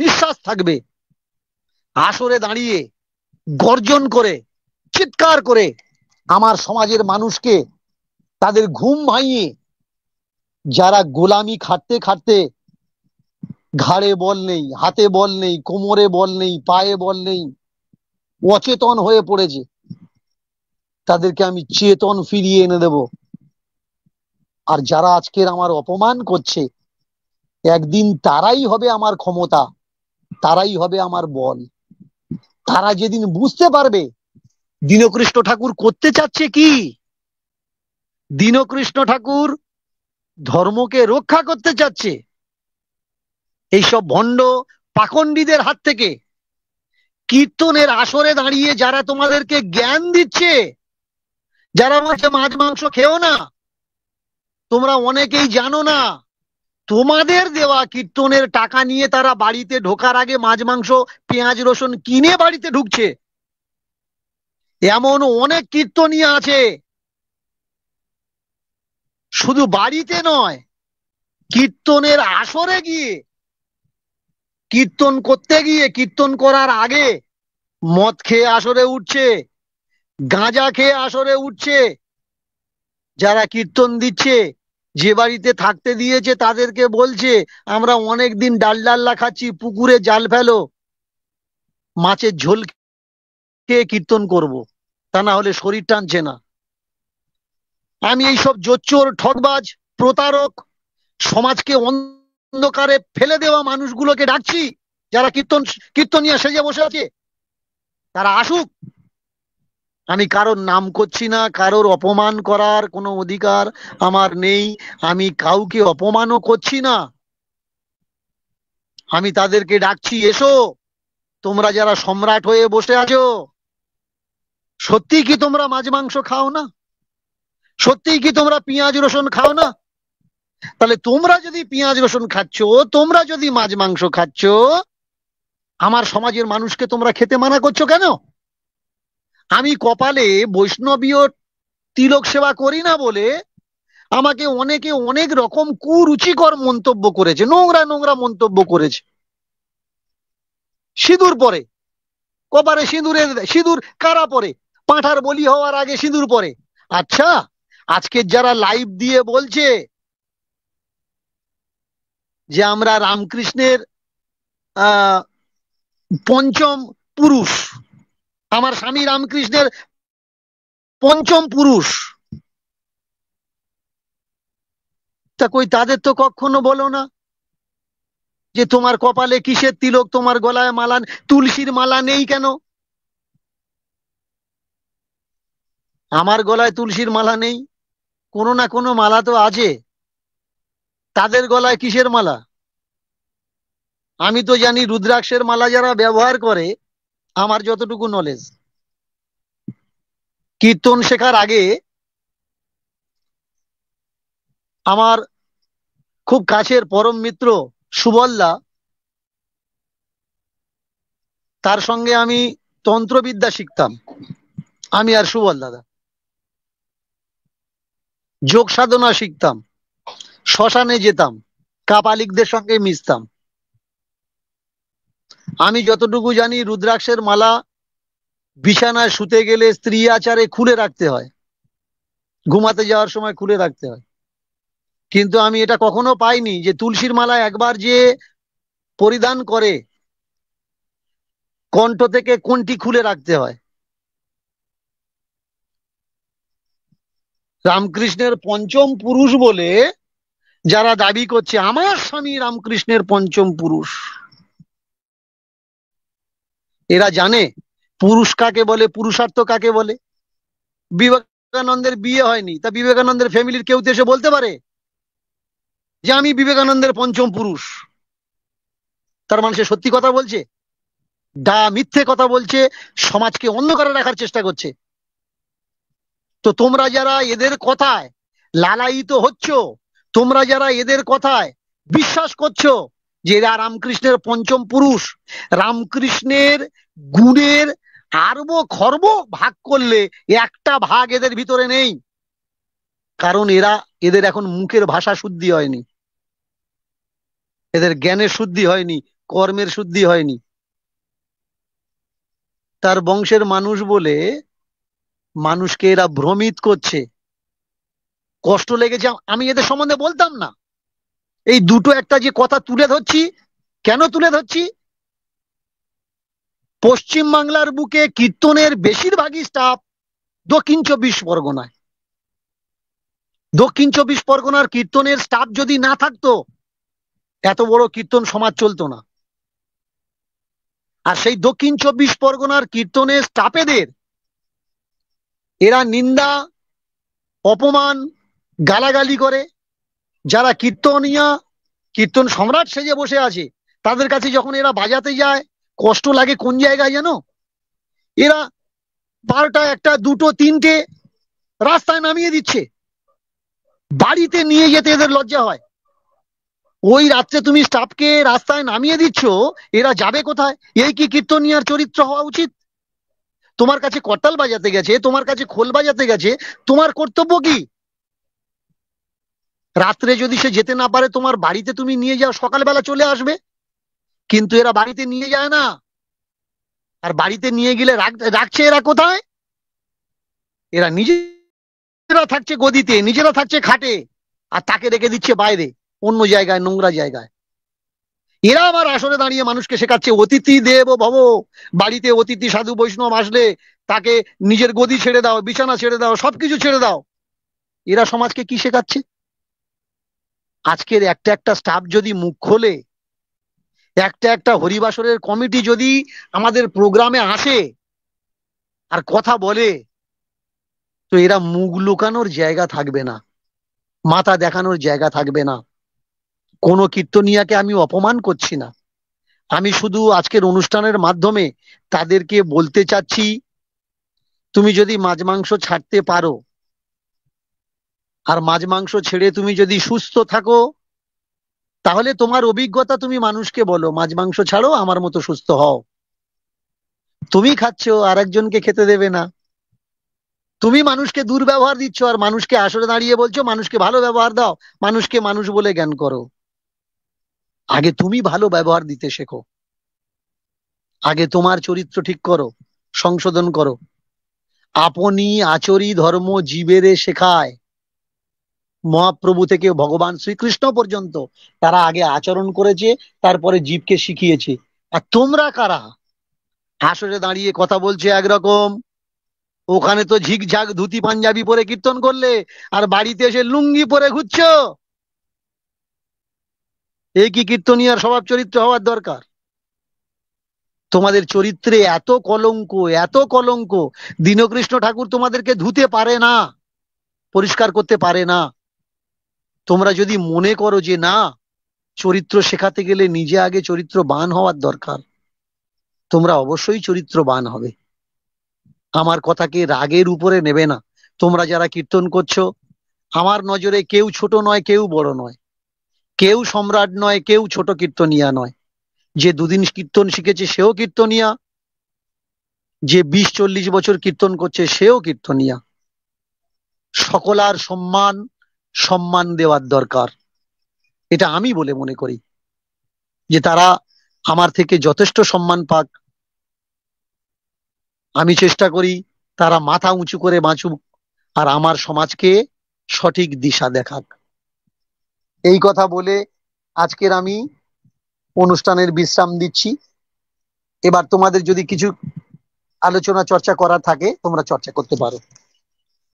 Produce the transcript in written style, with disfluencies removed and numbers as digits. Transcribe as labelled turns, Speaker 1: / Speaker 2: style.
Speaker 1: নিঃশ্বাস থাকবে, আসরে দাঁড়িয়ে গর্জন করে চিৎকার করে আমার সমাজের মানুষকে তাদের ঘুম ভাঙিয়ে, যারা গোলামি খাটতে খাটতে ঘাড়ে বল নেই, হাতে বল নেই, কোমরে বল নেই, পায়ে বল নেই, অচেতন হয়ে পড়েছে, তাদেরকে আমি চেতন ফিরিয়ে এনে দেব। আর যারা আজকের আমার অপমান করছে, একদিন তারাই হবে আমার ক্ষমতা, তারাই হবে আমার বল। তারা যেদিন বুঝতে পারবে দীনকৃষ্ণ ঠাকুর করতে চাচ্ছে কি, দীনকৃষ্ণ ঠাকুর ধর্মকে রক্ষা করতে চাচ্ছে, এইসব ভণ্ড পাখণ্ডীদের হাত থেকে, কীর্তনের আসরে দাঁড়িয়ে যারা তোমাদেরকে জ্ঞান দিচ্ছে, যারা বলছে মাছ মাংস খেও না, তোমরা অনেকেই জানো না তোমাদের দেওয়া কীর্তনের টাকা নিয়ে তারা বাড়িতে ঢোকার আগে মাছ মাংস পেঁয়াজ রসুন কিনে বাড়িতে ঢুকছে। এমন অনেক কীর্তনীয় আছে, শুধু বাড়িতে নয়, কীর্তনের আসরে গিয়ে, কীর্তন করতে গিয়ে, কীর্তন করার আগে মদ খেয়ে আসরে উঠছে, গাঁজা খেয়ে আসরে উঠছে। যারা কীর্তন দিচ্ছে, যে বাড়িতে থাকতে দিয়েছে তাদেরকে বলছে আমরা অনেক দিন ডাল ডাল্লা খাচ্ছি, পুকুরে জাল ফেলো, মাছের ঝোল খেয়ে কীর্তন করব, তা না হলে শরীর টানছে না। আমি এইসব জোচ্চোর, ঠকবাজ, প্রতারক, সমাজকে অন্ধকারে ফেলে দেওয়া মানুষগুলোকে ডাকছি, যারা কীর্তনিয়া সেজে বসে আছে, তারা আসুক। আমি কারোর নাম করছি না, কারোর অপমান করার কোনো অধিকার আমার নেই, আমি কাউকে অপমানও করছি না। আমি তাদেরকে ডাকছি, এসো, তোমরা যারা সম্রাট হয়ে বসে আছো, সত্যি কি তোমরা মাছ মাংস খাও না? সত্যি কি তোমরা পেঁয়াজ রসুন খাও না? তাহলে তোমরা যদি পেঁয়াজ রসুন খাচ্ছ, তোমরা যদি মাছ মাংস খাচ্ছ, আমার সমাজের মানুষকে তোমরা খেতে মানা করছো কেন? আমি কপালে বৈষ্ণবীয় তিলক সেবা করি না বলে আমাকে অনেকে অনেক রকম কুরুচিকর মন্তব্য করেছে, নোংরা নোংরা মন্তব্য করেছে। সিঁদুর পরে, কপালে সিঁদুর কারা পরে? পাঁঠার বলি হওয়ার আগে সিঁদুর পরে। আচ্ছা, আজকে যারা লাইভ দিয়ে বলছে যে আমরা রামকৃষ্ণের পঞ্চম পুরুষ, আমার স্বামী রামকৃষ্ণের পঞ্চম পুরুষ, তা কই তাদের তো কখনো বলো না যে তোমার কপালে কিসের তিলক, তোমার গলায় মালা, তুলসীর মালা নেই কেন? আমার গলায় তুলসীর মালা নেই, কোনো না কোনো মালা তো আছে, তাদের গলায় কিসের মালা? আমি তো জানি রুদ্রাক্ষের মালা যারা ব্যবহার করে, আমার যতটুকু নলেজ, কীর্তন শেখার আগে আমার খুব কাছের পরম মিত্র সুবলদা, তার সঙ্গে আমি তন্ত্রবিদ্যা শিখতাম, আমি আর সুবল দাদা যোগ সাধনা শিখতাম, শ্মশানে যেতাম, কাপালিকদের সঙ্গে মিশতাম। আমি যতটুকু জানি রুদ্রাক্ষের মালা বিছানায় শুতে গেলে স্ত্রী আচারে খুলে রাখতে হয়, ঘুমাতে যাওয়ার সময় খুলে রাখতে হয়। কিন্তু আমি এটা কখনো পাইনি যে তুলসীর মালা একবার যে পরিধান করে কণ্ঠ থেকে কোনটি খুলে রাখতে হয়। রামকৃষ্ণের পঞ্চম পুরুষ বলে যারা দাবি করছে আমার স্বামী রামকৃষ্ণের পঞ্চম পুরুষ, এরা জানে পুরুষ কাকে বলে, পুরুষার্থ কাকে বলে? বিবেকানন্দের বিয়ে হয়নি, তা বিবেকানন্দের ফ্যামিলির কেউ তো এসে বলতে পারে যে আমি বিবেকানন্দের পঞ্চম পুরুষ? তার মানে সে সত্যি কথা বলছে, মিথ্যে কথা বলছে, সমাজকে অন্ধকারে রাখার চেষ্টা করছে। তো তোমরা যারা এদের কথায় লালায়িত হচ্ছ, তোমরা যারা এদের কথায় বিশ্বাস করছো যে এরা রামকৃষ্ণের পঞ্চম পুরুষ, রামকৃষ্ণের গুণের আরব খর্ব ভাগ করলে একটা ভাগ এদের ভিতরে নেই, কারণ এদের এখন মুখের ভাষা শুদ্ধি হয়নি, এদের জ্ঞানের শুদ্ধি হয়নি, কর্মের শুদ্ধি হয়নি, তার বংশের মানুষ বলে মানুষকে এরা ভ্রমিত করছে। কষ্ট লেগেছে, আমি এদের সম্বন্ধে বলতাম না। এই দুটো একটা যে কথা তুলে ধরছি, কেন তুলে ধরছি? পশ্চিম বাংলার বুকে কীর্তনের বেশিরভাগই স্টাফ দক্ষিণ চব্বিশ পরগনায়। দক্ষিণ চব্বিশ পরগনার কীর্তনের স্টাফ যদি না থাকতো, এত বড় কীর্তন সমাজ চলতো না। আর সেই দক্ষিণ চব্বিশ পরগনার কীর্তনের স্টাফেদের এরা নিন্দা, অপমান, গালাগালি করে। যারা কীর্তনিয়া, কীর্তন সম্রাট সেজে বসে আছে, তাদের কাছে যখন এরা বাজাতে যায়, কষ্ট লাগে কোন জায়গায় জানো? এরা 12টা, 1টা, 2টো, 3টে রাস্তায় নামিয়ে দিচ্ছে। বাড়িতে নিয়ে যেতে এদের লজ্জা হয়। ওই রাত্রে তুমি স্টাফকে রাস্তায় নামিয়ে দিচ্ছ, এরা যাবে কোথায়? এই কি কীর্তনিয়ার চরিত্র হওয়া উচিত? তোমার কাছে করতাল বাজাতে গেছে, তোমার কাছে খোল বাজাতে গেছে, তোমার কর্তব্য কি? রাত্রে যদি সে যেতে না পারে, তোমার বাড়িতে তুমি নিয়ে যাও, সকালবেলা চলে আসবে। কিন্তু এরা বাড়িতে নিয়ে যায় না। আর বাড়িতে নিয়ে গেলে রাখছে এরা কোথায়? এরা নিজেরা থাকছে গদিতে, নিজেরা থাকছে খাটে, আর তাকে রেখে দিচ্ছে বাইরে, অন্য জায়গায়, নোংরা জায়গায়। এরা আবার আসরে দাঁড়িয়ে মানুষকে শেখাচ্ছে অতিথি দেব ভব। বাড়িতে অতিথি সাধু বৈষ্ণব আসলে তাকে নিজের গদি ছেড়ে দাও, বিছানা ছেড়ে দাও, সবকিছু ছেড়ে দাও। এরা সমাজকে কি শেখাচ্ছে? আজকের একটা একটা স্টাফ যদি মুখ খোলে, একটা একটা হরিবাসরের কমিটি যদি আমাদের প্রোগ্রামে আসে আর কথা বলে, তো এরা মুখ লুকানোর জায়গা থাকবে না, মাথা দেখানোর জায়গা থাকবে না। কোনো কীর্তনিয়াকে আমি অপমান করছি না, আমি শুধু আজকের অনুষ্ঠানের মাধ্যমে তাদেরকে বলতে চাচ্ছি, তুমি যদি মাছ মাংস ছাড়তে পারো, আর মাছ মাংস ছেড়ে তুমি যদি সুস্থ থাকো, তাহলে তোমার অভিজ্ঞতা তুমি মানুষকে বলো, মাছ মাংস ছাড়ো, আমার মতো সুস্থ হও। তুমি খাচ্ছ, আর একজনকে খেতে দেবে না। তুমি মানুষকে দুর্ব্যবহার দিচ্ছ, আর মানুষকে আসরে দাঁড়িয়ে বলছো মানুষকে ভালো ব্যবহার দাও, মানুষকে মানুষ বলে জ্ঞান করো। আগে তুমি ভালো ব্যবহার দিতে শেখো, আগে তোমার চরিত্র ঠিক করো, সংশোধন করো। আপনি আচরি ধর্ম জীবেরে শেখায়। মহাপ্রভু থেকে ভগবান শ্রীকৃষ্ণ পর্যন্ত তারা আগে আচরণ করেছে, তারপরে জীবকে শিখিয়েছে। আর তোমরা কারা? আসরে দাঁড়িয়ে কথা বলছে একরকম, ওখানে তো ঝিকঝাক ধুতি পাঞ্জাবি পরে কীর্তন করলে, আর বাড়িতে এসে লুঙ্গি পরে ঘুরছো। এই কি কীর্তনিয়ার স্বভাব চরিত্র হওয়ার দরকার? তোমাদের চরিত্রে এত কলঙ্ক, এত কলঙ্ক, দীনকৃষ্ণ ঠাকুর তোমাদেরকে ধুতে পারে না, পরিষ্কার করতে পারে না। তোমরা যদি মনে করো যে না, চরিত্র শেখাতে গেলে নিজে আগে চরিত্রবান হওয়ার দরকার, তোমরা অবশ্যই চরিত্রবান হবে। আমার কথাকে রাগের উপরে নেবে না। তোমরা যারা কীর্তন করছো, আমার নজরে কেউ ছোট নয়, কেউ বড় নয়, কেউ সম্রাট নয়, কেউ ছোট কীর্তনিয়া নয়। যে দুদিন কীর্তন শিখেছে সেও কীর্তনিয়া, যে 20-40 বছর কীর্তন করছে সেও কীর্তনিয়া। সকলার সম্মান, সম্মান দেওয়ার দরকার, এটা আমি বলে মনে করি। যে তারা আমার থেকে যথেষ্ট সম্মান পাক, আমি চেষ্টা করি তারা মাথা উঁচু করে বাঁচুক, আর আমার সমাজকে সঠিক দিশা দেখাক। এই কথা বলে আজকের আমি অনুষ্ঠানের বিশ্রাম দিচ্ছি। এবার তোমাদের যদি কিছু আলোচনা চর্চা করার থাকে, তোমরা চর্চা করতে পারো।